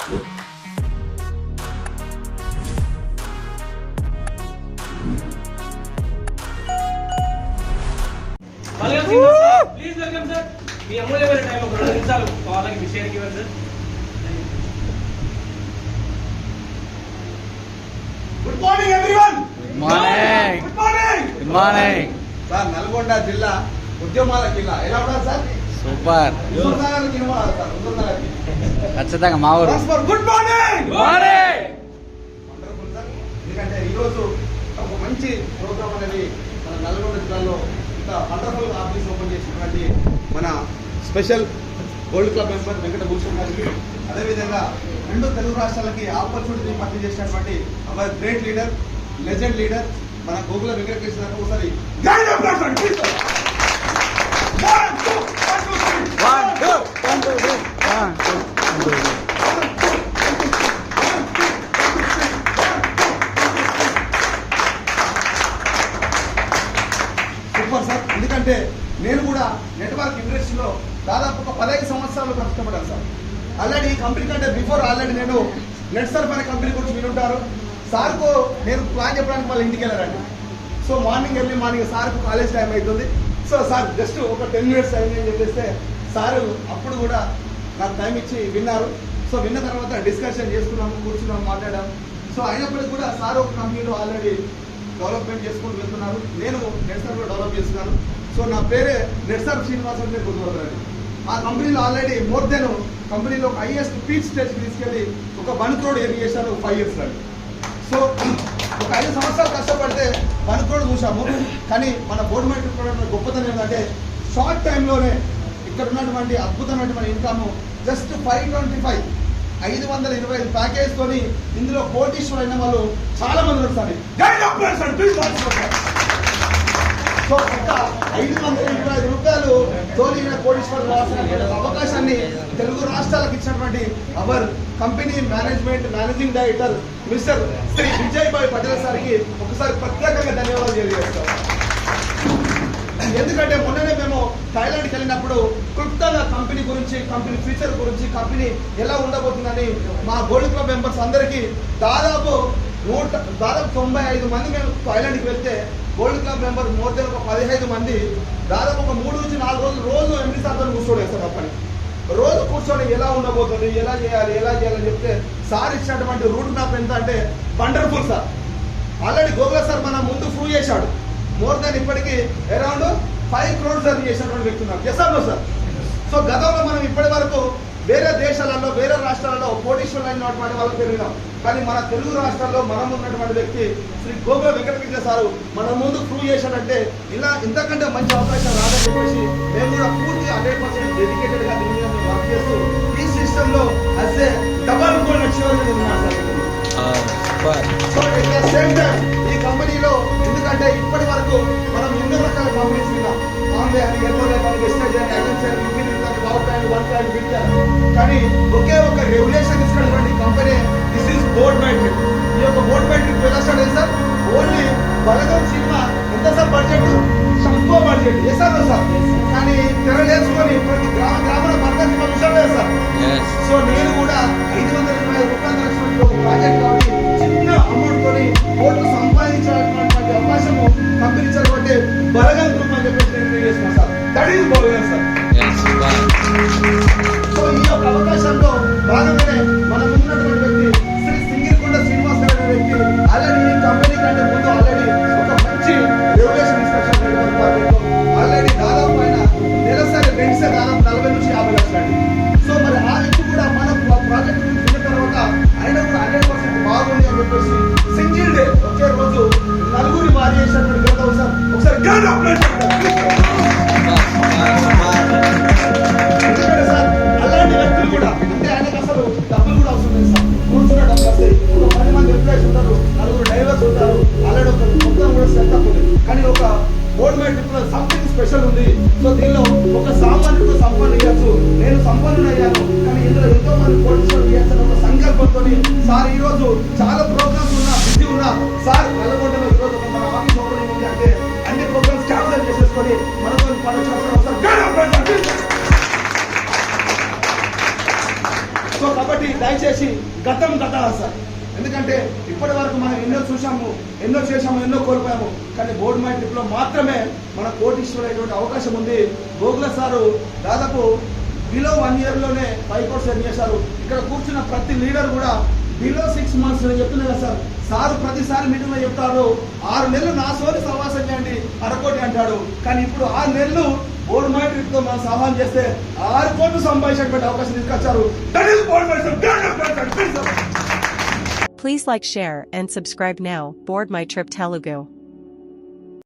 Please welcome sir. మీ అమూల్యమైన time ఒక 2 నిమిషాలు వాళ్ళకి మీ షేర్కి ఇవ్వండి sir. Good morning everyone. Good morning. Good morning. Good morning sir. Nalgonda జిల్లా ఉద్యమాల జిల్లా ఎలా ఉన్నారు సార్? సూపర్. ఖచ్చితంగా మా ఊరు. Good morning. Morning. Wonderful sir. ఎందుకంటే ఈరోజు ఒక మంచి ప్రోగ్రామ్ అనేది మన నల్గొండ జిల్లాలో ఇంత వండర్ఫుల్ ఆఫీస్ ఓపెన్ చేసినటువంటి మన స్పెషల్ గోల్డ్ క్లబ్ మెంబర్ వెంకటభూషణ్ గారికి, అదేవిధంగా 2 తెలుగు రాష్ట్రాలకి ఆపర్చునిటీ భర్తీ చేసినటువంటి hour great leader, legend leader మన గోగుల వెంకటకృష్ణ గారికి ఒకసారి సూపర్ సార్. ఎందుకంటే నేను కూడా నెట్వర్క్ ఇండస్ట్రీలో దాదాపు ఒక 15 సంవత్సరాలు కష్టపడ్డాను సార్. ఆల్రెడీ ఈ కంపెనీ కంటే బిఫోర్ ఆల్రెడీ నేను నెట్ సర్ఫ్ అనే కంపెనీ గురించి వినుంటారు. సార్కు నేను ప్లాన్ చెప్పడానికి వాళ్ళ ఇంటికి వెళ్ళారండి. సో ఎర్లీ మార్నింగ్ సార్కు కాలేజ్ టైం అవుతుంది. సో సార్ జస్ట్ ఒక 10 మినిట్స్ అయింది అని చెప్పేస్తే సారు అప్పుడు కూడా నాకు టైం ఇచ్చి విన్నారు. సో విన్న తర్వాత డిస్కషన్ చేసుకున్నాము, కూర్చున్నాము, మాట్లాడాము. సో అయినప్పటికీ కూడా సార్ ఒక కంపెనీలో ఆల్రెడీ డెవలప్మెంట్ చేసుకుంటూ వెళ్తున్నారు. నేను నెట్ సర్ఫ్లో డెవలప్ చేస్తున్నాను. సో నా పేరే నెట్ సర్ఫ్ శ్రీనివాస్ అని గుర్తుపడతారండి. ఆ కంపెనీలో ఆల్రెడీ మోర్ దెన్ కంపెనీలో ఒక హైయెస్ట్ పీచ్ స్టేజ్కి తీసుకెళ్ళి ఒక 1 crore ఎర్న్ చేశాను 5 years అండి. సో ఒక 5 సంవత్సరాలు కష్టపడితే 1 crore చూసాము. కానీ మన బోర్డు మెంటర్ గొప్పతనం ఏంటంటే షార్ట్ టైంలోనే ఇక్కడ ఉన్నటువంటి అద్భుతమైనటువంటి ఇన్కమ్ జస్ట్ 525 ప్యాకేజ్తోని ఇందులో కోటీశ్వరు అయిన వాళ్ళు చాలా మంది ఉన్నారు. సో ఒక 525 రూపాయలు తోలిన కోటీశ్వరులు రావాల్సిన అవకాశాన్ని తెలుగు రాష్ట్రాలకు ఇచ్చినటువంటి our company managing director mister Shri Vijay Bhai Patel సార్కి ఒకసారి ప్రత్యేకంగా ధన్యవాదాలు తెలియజేస్తాం. ఎందుకంటే మొన్ననే మేము థాయిలాండ్కి వెళ్ళినప్పుడు క్లుప్తంగా కంపెనీ గురించి, కంపెనీ ఫ్యూచర్ గురించి, కంపెనీ ఎలా ఉండబోతుందని మా గోల్డ్ క్లబ్ మెంబర్స్ అందరికీ దాదాపు 95 మంది మేము థాయిలాండ్కి వెళ్తే gold club member more than ఒక 15 మంది దాదాపు ఒక 3 నుంచి 4 రోజు ఎంపీ సార్తో కూర్చోడేస్తారు. అప్పని రోజు కూర్చొని ఎలా ఉండబోతుంది, ఎలా చేయాలని చెప్తే సార్ ఇచ్చినటువంటి రూట్ మ్యాప్ ఎంత అంటే wonderful sir. Already Gogula sir మన ముందు ప్రూవ్ చేశాడు. మోర్ దెన్ ఇప్పటికీ అరౌండ్ 5 crores ఎర్న్ చేసినటువంటి వ్యక్తి ఉన్నారు. ఎస్ఆర్లో సార్. సో గతంలో మనం ఇప్పటి వరకు వేరే దేశాలలో, వేరే రాష్ట్రాలలో కోటీశ్వరులు అయినటువంటి వాళ్ళకి పెరిగినాం. కానీ మన తెలుగు రాష్ట్రాల్లో మనం ఉన్నటువంటి వ్యక్తి శ్రీ గోగుల వెంకటకృష్ణ సారు మన ముందు ప్రూవ్ చేశాడంటే ఇలా ఇంతకంటే మంచి అవకాశం రాదని చెప్పేసి మేము కూడా పూర్తిగా 100% డెడికేటెడ్గా దీని మీద వర్క్ చేస్తూ ఈ సిస్టంలో అస్ ఏ డబల్ గోల్డ్ అచీవర్ ఉన్నాం sir. So at the same time ఈ కంపెనీలో ఎందుకంటే ఇప్పటి వరకు మనం ఎన్నో రకాల కంపెనీస్ విన్నాం. బాంబే అని, ఎర్రోలే అని, వెస్టేజ్ అని, అజెన్సీ అని, కానీ ఒకే ఒక రెగ్యులేషన్ ఇచ్చినటువంటి company this is board matrix. ఈ యొక్క బోర్డ్ మ్యాట్రిక్ ఎలా స్టార్ట్ అయింది సార్? ఓన్లీ బలగం సినిమా ఎంత సార్ బడ్జెట్? తక్కువ బడ్జెట్. ఎసారు సార్. కానీ తెరలేసుకొని ప్రతి గ్రామంలో బలగం సినిమా విషయం సార్. సో నేను కూడా 525 రూపాయల లక్షల ఒక ప్రాజెక్ట్ కాబట్టి చిన్న అమౌంట్ తోని కోట్లు సంపాదించాలన్నటువంటి అవకాశము కంపెనీ ఇచ్చినటువంటి బలగం గ్రూప్ అని చెప్పేసి నేను తెలియజేస్తున్నాను sir. That is Balagam sir. So ఈ యొక్క అవకాశంలో భాగంగానే మనం ఉన్నటువంటి వ్యక్తి శ్రీ సింగిరికొండ శ్రీనివాస్ గారి వ్యక్తి ఆల్రెడీ ఈ కంపెనీ కంటే ముందు ఆల్రెడీ ఒక మంచి రెవల్యూషన్ ఇన్స్ట్రక్షన్ ఆల్రెడీ దాదాపు ఆయన నెలసరి రెంట్సే దాదాపు 40 నుంచి 50 లక్షలు అండి. సో మరి ఆ వ్యక్తి కూడా మన ప్రాజెక్ట్ నుంచి విన్న తర్వాత ఆయన కూడా 100% కాబట్టి దయచేసి గతం సార్. ఎందుకంటే ఇప్పటి వరకు మనం ఎన్నో చూసాము, ఎన్నో చేశాము, ఎన్నో కోల్పోయాము. కానీ బోర్డు మై ట్రిప్ లో మాత్రమే మన కోటీశ్వరైనటువంటి అవకాశం ఉంది. గోగుల సారు దాదాపు బిలో 1 year లోనే 5 crores ఎర్న్ చేశారు. ఇక్కడ కూర్చున్న ప్రతి లీడర్ కూడా బిలో 6 months నేను చెప్తున్నా కదా సార్. సారు ప్రతిసారి మీటింగ్ లో చెప్తారు 6 నెలలు నా సోని సహవాసం చేయండి 1/2 కోటి అంటాడు. కానీ ఇప్పుడు 6 నెలలు బోర్డు మై ట్రిప్ తో మనం సహాయం చేస్తే 6 కోట్లు సంపాదించేటువంటి అవకాశం తీసుకొచ్చారు. That is board my trip. Please like, share, and subscribe now. Board My Trip Telugu.